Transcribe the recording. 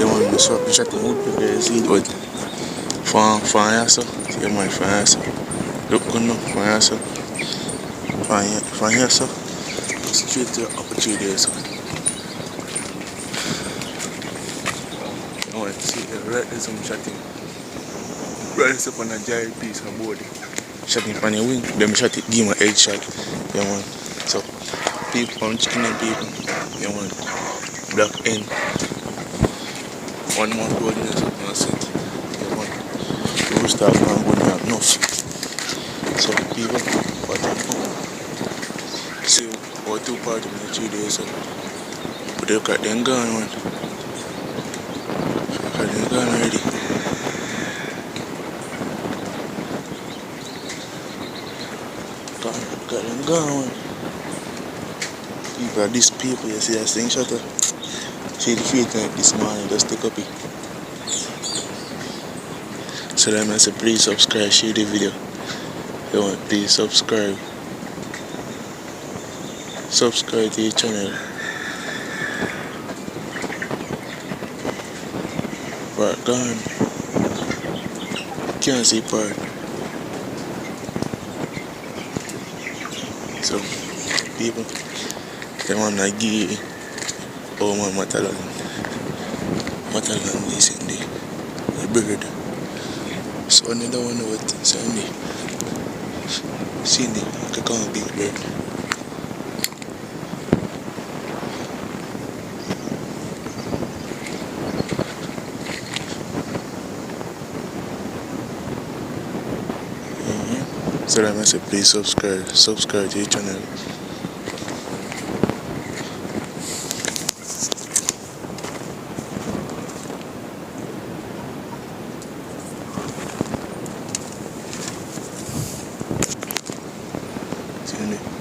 They want me to shot the wood because you see it with fan so. See my fan so. Look good no fan so. Fan so. Straight to the upper tree there so. I want to see the right there's some shotting. Right up on a giant piece of board. Shotting on your wing. Them shot it, give me a headshot. Yeah man. So people on chicken and people. Yeah man. Black end. 1 month gold in so that's it. Yeah man. The rooster and good have enough. So people what see what 2 parts in the 3 days so. But they got them gone man. Got them gone already. Got them gone. People, these people, you see a slingshot. See the feet this morning, just take up it. So that means please subscribe, share the video. You want, please subscribe. Subscribe to the channel. Part gone. Can't see part. So, people, they want to give oh my matalan is in the bird. So another one what Sunday. See the I can't big bird. So that means please subscribe to the channel. See you